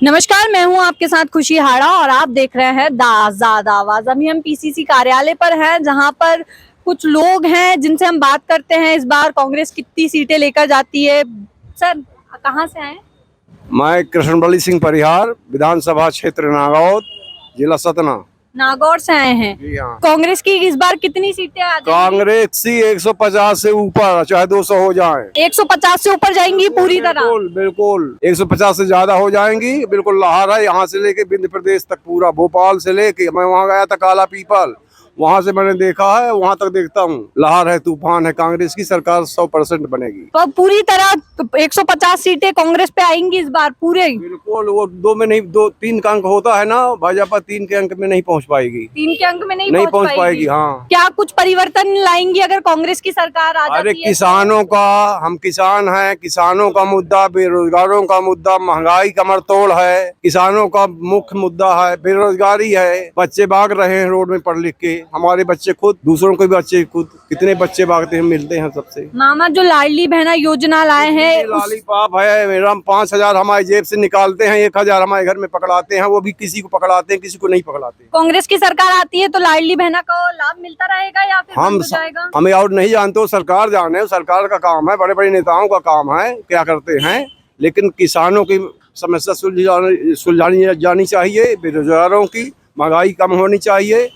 नमस्कार, मैं हूं आपके साथ खुशी हाड़ा और आप देख रहे हैं द आजाद आवाज। अभी हम पीसीसी कार्यालय पर हैं, जहां पर कुछ लोग हैं जिनसे हम बात करते हैं। इस बार कांग्रेस कितनी सीटें लेकर जाती है? सर, कहां से आए? मैं कृष्णबली सिंह परिहार, विधानसभा क्षेत्र नागौर, जिला सतना। नागौर से आए हैं। जी हाँ। कांग्रेस की इस बार कितनी सीटें आ जाएंगी? कांग्रेस की 150 से ऊपर, चाहे 200 हो जाए। 150 से ऊपर जाएंगी पूरी तरह? बिल्कुल बिल्कुल, 150 से ज्यादा हो जाएंगी। बिल्कुल लहर है यहाँ से लेके विंध्य प्रदेश तक, पूरा भोपाल से लेके। मैं वहाँ गया था काला पीपल, वहाँ से मैंने देखा है, वहाँ तक देखता हूँ। लहर है, तूफान है। कांग्रेस की सरकार 100% बनेगी। तो पूरी तरह 150 सीटें कांग्रेस पे आएंगी इस बार पूरे? बिल्कुल। वो दो में नहीं, 2-3 का अंक होता है ना, भाजपा 3 के अंक में नहीं पहुँच पाएगी। 3 के अंक में नहीं पहुँच पाएगी। हाँ। क्या कुछ परिवर्तन लाएंगी अगर कांग्रेस की सरकार आ जाती है? अरे किसानों का, हम किसान हैं, किसानों का मुद्दा, बेरोजगारों का मुद्दा, महंगाई कमर तोड़ है। किसानों का मुख्य मुद्दा है, बेरोजगारी है। बच्चे भाग रहे हैं रोड में पढ़ लिख के, हमारे बच्चे खुद, दूसरों के बच्चे खुद। कितने बच्चे भागते हैं, मिलते हैं सबसे। मामा जो लाडली बहना योजना लाए हैं, लाली पाप है मेरा। 5,000 हमारे जेब से निकालते हैं, 1,000 हमारे घर में पकड़ाते हैं। वो भी किसी को पकड़ाते हैं, किसी को नहीं पकड़ाते। कांग्रेस की सरकार आती है तो लाडली बहना को लाभ मिलता रहेगा या फिर बंद हो जाएगा? हमें और नहीं जानते हो, सरकार जाने। सरकार का काम है, बड़े बड़े नेताओं का काम है, क्या करते हैं। लेकिन किसानों की समस्या सुलझानी जानी चाहिए, बेरोजगारों की, महंगाई कम होनी चाहिए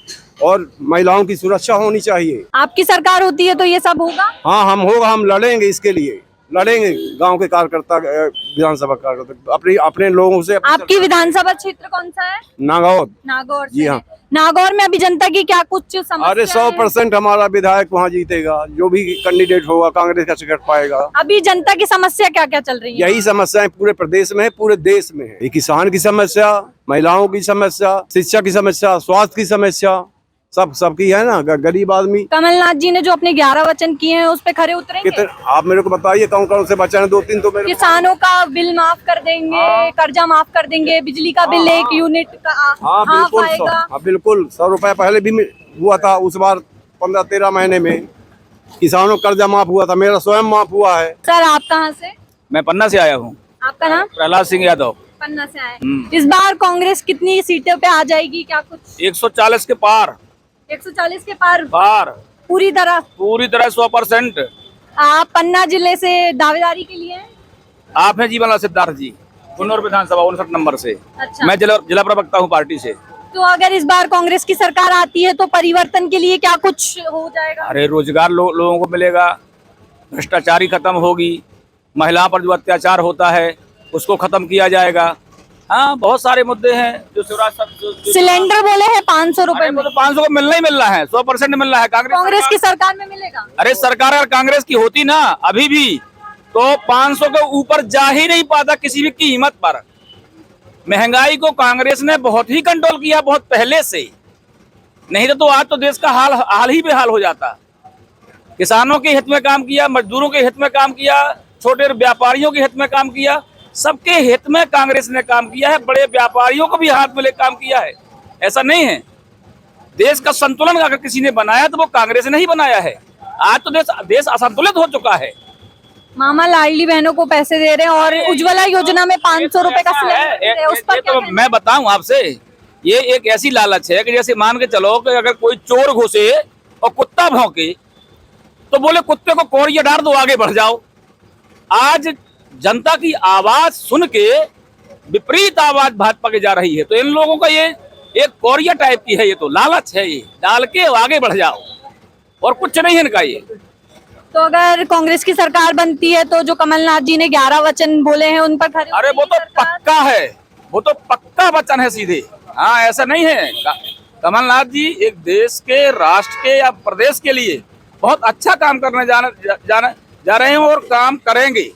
और महिलाओं की सुरक्षा होनी चाहिए। आपकी सरकार होती है तो ये सब होगा? हाँ, हम लड़ेंगे इसके लिए, लड़ेंगे। गांव के कार्यकर्ता, विधानसभा कार्यकर्ता, अपने लोगों से। आपकी विधानसभा क्षेत्र कौन सा है? नागौर। नागौर से जी हाँ। नागौर में अभी जनता की क्या कुछ समस्या? अरे 100% हमारा विधायक वहाँ जीतेगा। जो भी कैंडिडेट होगा कांग्रेस का टिकट पाएगा। अभी जनता की समस्या क्या क्या चल रही है? यही समस्याएं पूरे प्रदेश में है, पूरे देश में है। ये किसान की समस्या, महिलाओं की समस्या, शिक्षा की समस्या, स्वास्थ्य की समस्या, सबकी है ना। गरीब आदमी। कमलनाथ जी ने जो अपने 11 वचन किए हैं उस पे खरे उतरेंगे? कितने आप मेरे को बताइए, कौन कौन से वचन है? 2-3 तो मेरे। किसानों का बिल माफ कर देंगे, कर्जा माफ कर देंगे, बिजली का बिल 1 यूनिट का हाँ बिल्कुल, आएगा। हाँ बिल्कुल। 100 रुपए पहले भी हुआ था, उस बार 15-13 महीने में किसानों का कर्जा माफ हुआ था। मेरा स्वयं माफ हुआ है। सर, आप कहाँ से? मैं पन्ना से आया हूँ। आपका नाम? प्रहलाद सिंह यादव। पन्ना से आए। इस बार कांग्रेस कितनी सीटों पे आ जाएगी, क्या कुछ? 140 के पार। 140 के पार? पूरी तरह 100%। आप पन्ना जिले से दावेदारी के लिए हैं? आप हैं जीवनलाल सिद्धार्थ जी, कुन्नूर विधानसभा 59 नंबर से। अच्छा। मैं जिला प्रवक्ता हूँ पार्टी से। तो अगर इस बार कांग्रेस की सरकार आती है तो परिवर्तन के लिए क्या कुछ हो जाएगा? अरे रोजगार लोगों को मिलेगा, भ्रष्टाचारी खत्म होगी, महिलाओं पर जो अत्याचार होता है उसको खत्म किया जाएगा। हाँ, बहुत सारे मुद्दे हैं जो सिलेंडर बोले हैं 500 रुपए में। तो 500 को मिलना ही मिल रहा है, 100% मिल रहा है। कांग्रेस की सरकार में मिलेगा? अरे सरकार अगर कांग्रेस की होती ना अभी भी, तो 500 के ऊपर जा ही नहीं पाता किसी भी कीमत पर। महंगाई को कांग्रेस ने बहुत ही कंट्रोल किया, बहुत पहले से। नहीं तो आज तो देश का हाल ही बेहाल हो जाता। किसानों के हित में काम किया, मजदूरों के हित में काम किया, छोटे व्यापारियों के हित में काम किया, सबके हित में कांग्रेस ने काम किया है। बड़े व्यापारियों को भी हाथ में ले काम किया है। ऐसा नहीं है। देश का संतुलन अगर किसी ने बनाया तो वो कांग्रेस ने ही बनाया है। आज तो देश असंतुलित हो चुका है। मामा लाडली बहनों को पैसे दे रहे हैं और उज्ज्वला योजना में 500 रुपए का सिलेंडर दे रहे हैं, उस पर क्या कहना है? मैं बताऊं आपसे, ये एक ऐसी लालच है कि जैसे मान के चलो कि अगर कोई चोर घुसे और कुत्ता भौंके तो बोले कुत्ते को कौड़िया डाल दो, आगे बढ़ जाओ। आज जनता की आवाज सुन के विपरीत आवाज भाजपा के जा रही है। तो इन लोगों का ये एक कौड़िया टाइप की है, ये तो लालच है, ये डाल के आगे बढ़ जाओ और कुछ नहीं है इनका ये। तो अगर कांग्रेस की सरकार बनती है तो जो कमलनाथ जी ने 11 वचन बोले हैं उन पर खरे? अरे वो तो पक्का है, वो तो पक्का वचन है सीधे। हाँ, ऐसा नहीं है। कमलनाथ जी एक देश के, राष्ट्र के या प्रदेश के लिए बहुत अच्छा काम करने जा रहे हैं और काम करेंगे,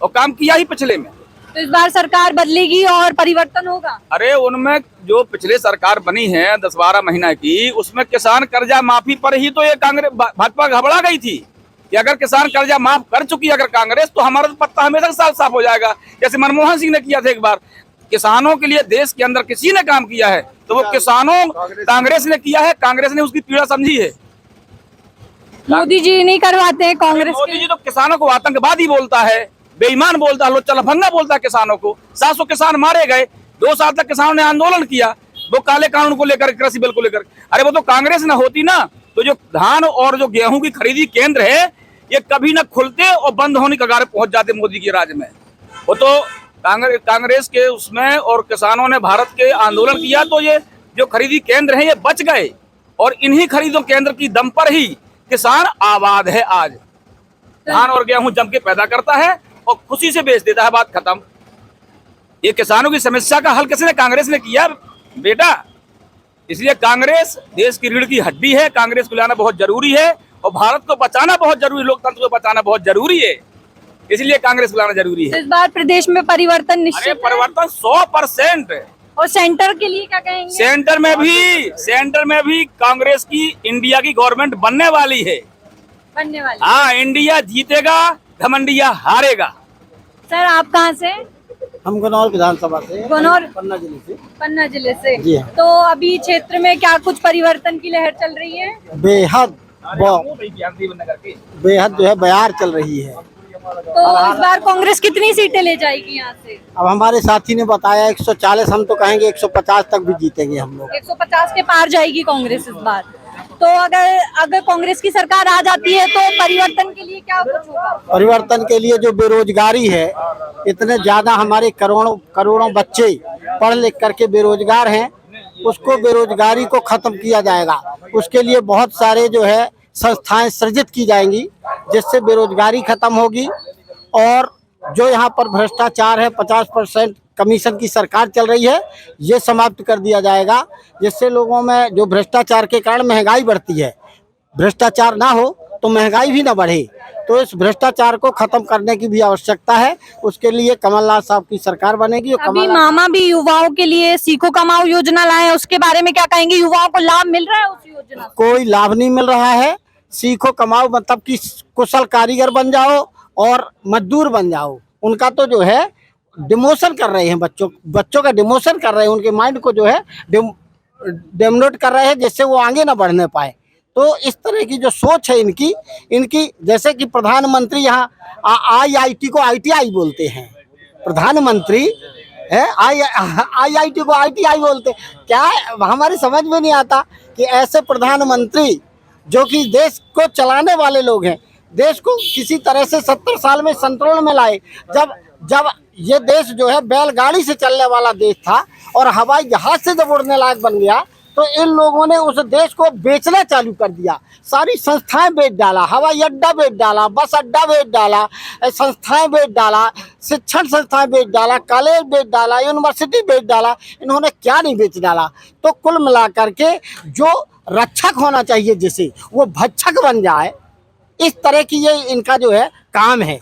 और काम किया ही पिछले में। तो इस बार सरकार बदलेगी और परिवर्तन होगा? अरे उनमें जो पिछले सरकार बनी है 10-12 महीना की, उसमें किसान कर्जा माफी पर ही तो ये कांग्रेस भाजपा घबरा गई थी कि अगर किसान कर्जा माफ कर चुकी अगर कांग्रेस, तो हमारा तो पत्ता हमेशा साफ हो जाएगा। जैसे मनमोहन सिंह ने किया था एक बार। किसानों के लिए देश के अंदर किसी ने काम किया है तो वो किसानों कांग्रेस ने किया है। कांग्रेस ने उसकी पीड़ा समझी है। मोदी जी नहीं करवाते हैं कांग्रेस के? मोदी जी तो किसानों को आतंकवादी बोलता है, बेईमान बोलता है, लोचलफंगा बोलता है किसानों को। 700 किसान मारे गए, 2 साल तक किसानों ने आंदोलन किया, वो काले कानून को लेकर, कृषि बिल को लेकर। अरे वो तो कांग्रेस न होती ना, तो जो धान और जो गेहूं की खरीदी केंद्र है ये कभी न खुलते और बंद होने के कगार पहुंच जाते मोदी के राज में। वो तो कांग्रेस के उसमें और किसानों ने भारत के आंदोलन किया, तो ये जो खरीदी केंद्र हैं ये बच गए, और इन्हीं खरीदों केंद्र की दम पर ही किसान आबाद है। आज धान और गेहूं जम के पैदा करता है और खुशी से बेच देता है, बात खत्म। ये किसानों की समस्या का हल किसने? कांग्रेस ने किया बेटा। इसलिए कांग्रेस देश की रीढ़ की हड्डी है, कांग्रेस को लाना बहुत जरूरी है, और भारत को बचाना बहुत जरूरी, लोकतंत्र को बचाना बहुत जरूरी है, इसलिए कांग्रेस को लाना जरूरी है। इस बार प्रदेश में परिवर्तन निश्चित है। परिवर्तन 100%। और सेंटर के लिए क्या कहेंगे? सेंटर में भी कांग्रेस की इंडिया की गवर्नमेंट बनने वाली है। बनने वाली। हाँ, इंडिया जीतेगा, घमंडिया हारेगा। सर आप कहाँ से? हम गनौर विधानसभा से, गनौर पन्ना जिले से। पन्ना जिले से। जी हाँ। तो अभी क्षेत्र में क्या कुछ परिवर्तन की लहर चल रही है? बेहद जो है बयार चल रही है। तो इस बार कांग्रेस कितनी सीटें ले जाएगी यहाँ से? अब हमारे साथी ने बताया 140, हम तो कहेंगे 150 तक भी जीतेंगे हम लोग। 150 के पार जाएगी कांग्रेस इस बार। तो अगर कांग्रेस की सरकार आ जाती है तो परिवर्तन के लिए क्या कुछ होगा? परिवर्तन के लिए जो बेरोजगारी है, इतने ज्यादा हमारे करोड़ों बच्चे पढ़ लिख करके बेरोजगार हैं, उसको बेरोजगारी को खत्म किया जाएगा। उसके लिए बहुत सारे जो है संस्थाएं सृजित की जाएंगी, जिससे बेरोजगारी खत्म होगी। और जो यहाँ पर भ्रष्टाचार है, 50% कमीशन की सरकार चल रही है, ये समाप्त कर दिया जाएगा, जिससे लोगों में जो भ्रष्टाचार के कारण महंगाई बढ़ती है, भ्रष्टाचार ना हो तो महंगाई भी ना बढ़े। तो इस भ्रष्टाचार को खत्म करने की भी आवश्यकता है। उसके लिए कमलनाथ साहब की सरकार बनेगी। और अभी मामा भी युवाओं के लिए सीखो कमाओ योजना लाए हैं, उसके बारे में क्या कहेंगे? युवाओं को लाभ मिल रहा है उस योजना से? कोई लाभ नहीं मिल रहा है। सीखो कमाओ मतलब कि कुशल कारीगर बन जाओ और मजदूर बन जाओ। उनका तो जो है डिमोशन कर रहे हैं, बच्चों का डिमोशन कर रहे हैं, उनके माइंड को जो है डेमोट कर रहे हैं, जिससे वो आगे ना बढ़ने पाए। तो इस तरह की जो सोच है इनकी जैसे कि प्रधानमंत्री यहाँ IIT को ITI बोलते हैं, प्रधानमंत्री है IIT को ITI बोलते हैं। क्या हमारी समझ में नहीं आता कि ऐसे प्रधानमंत्री जो कि देश को चलाने वाले लोग हैं, देश को किसी तरह से 70 साल में संतुलन में लाए। जब ये देश जो है बैलगाड़ी से चलने वाला देश था और हवाई जहाज से जब उड़ने लायक बन गया, तो इन लोगों ने उस देश को बेचना चालू कर दिया। सारी संस्थाएं बेच डाला, हवाई अड्डा बेच डाला, बस अड्डा बेच डाला, संस्थाएं बेच डाला, शिक्षण संस्थाएं बेच डाला, कॉलेज बेच डाला, यूनिवर्सिटी बेच डाला। इन्होंने क्या नहीं बेच डाला। तो कुल मिलाकर के जो रक्षक होना चाहिए जिसे, वो भक्षक बन जाए, इस तरह की ये इनका जो है काम है।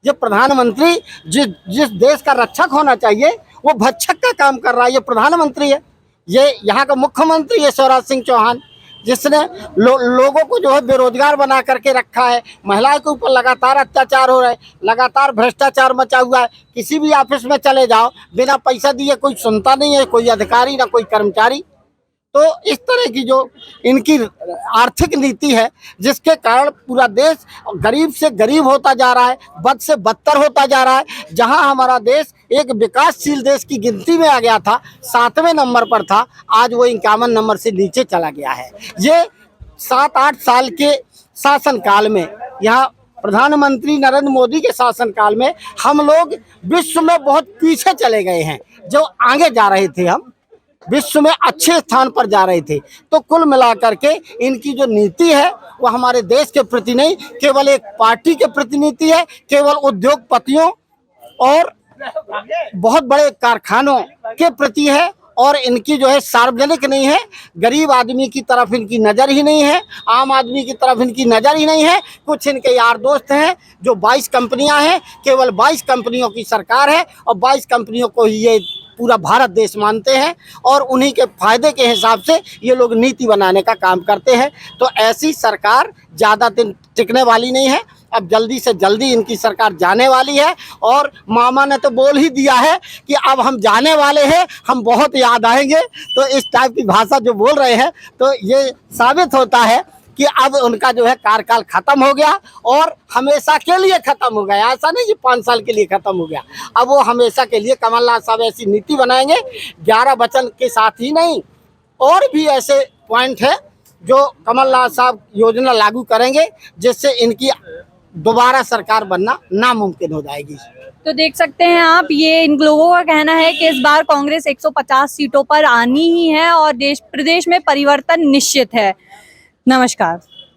ये प्रधानमंत्री जिस देश का रक्षक होना चाहिए वो भक्षक का काम कर रहा है, ये प्रधानमंत्री है। ये यहाँ का मुख्यमंत्री है शिवराज सिंह चौहान, जिसने लोगों को जो है बेरोजगार बना करके रखा है। महिलाओं के ऊपर लगातार अत्याचार हो रहा है, लगातार भ्रष्टाचार मचा हुआ है। किसी भी ऑफिस में चले जाओ, बिना पैसा दिए कोई सुनता नहीं है, कोई अधिकारी ना कोई कर्मचारी। तो इस तरह की जो इनकी आर्थिक नीति है, जिसके कारण पूरा देश गरीब से गरीब होता जा रहा है, बद से बदतर होता जा रहा है। जहां हमारा देश एक विकासशील देश की गिनती में आ गया था, 7वें नंबर पर था, आज वो 51 नंबर से नीचे चला गया है। ये 7-8 साल के शासनकाल में, यहाँ प्रधानमंत्री नरेंद्र मोदी के शासनकाल में हम लोग विश्व में बहुत पीछे चले गए हैं। जो आगे जा रहे थे, हम विश्व में अच्छे स्थान पर जा रहे थे। तो कुल मिलाकर के इनकी जो नीति है वो हमारे देश के प्रति नहीं, केवल एक पार्टी के प्रति नीति है, केवल उद्योगपतियों और बहुत बड़े कारखानों के प्रति है। और इनकी जो है सार्वजनिक नहीं है, गरीब आदमी की तरफ इनकी नज़र ही नहीं है, आम आदमी की तरफ इनकी नज़र ही नहीं है। कुछ इनके यार दोस्त हैं जो 22 कंपनियां हैं, केवल 22 कंपनियों की सरकार है और 22 कंपनियों को ही ये पूरा भारत देश मानते हैं और उन्हीं के फायदे के हिसाब से ये लोग नीति बनाने का काम करते हैं। तो ऐसी सरकार ज़्यादा दिन टिकने वाली नहीं है। अब जल्दी से जल्दी इनकी सरकार जाने वाली है और मामा ने तो बोल ही दिया है कि अब हम जाने वाले हैं, हम बहुत याद आएंगे। तो इस टाइप की भाषा जो बोल रहे हैं, तो ये साबित होता है कि अब उनका जो है कार्यकाल खत्म हो गया और हमेशा के लिए खत्म हो गया। ऐसा नहीं कि 5 साल के लिए खत्म हो गया, अब वो हमेशा के लिए कमलनाथ साहब ऐसी नीति बनाएंगे 11 वचन के साथ ही नहीं, और भी ऐसे पॉइंट है जो कमलनाथ साहब योजना लागू करेंगे जिससे इनकी दोबारा सरकार बनना नामुमकिन हो जाएगी। तो देख सकते हैं आप, ये इन लोगों का कहना है कि इस बार कांग्रेस 150 सीटों पर आनी ही है और देश प्रदेश में परिवर्तन निश्चित है। नमस्कार।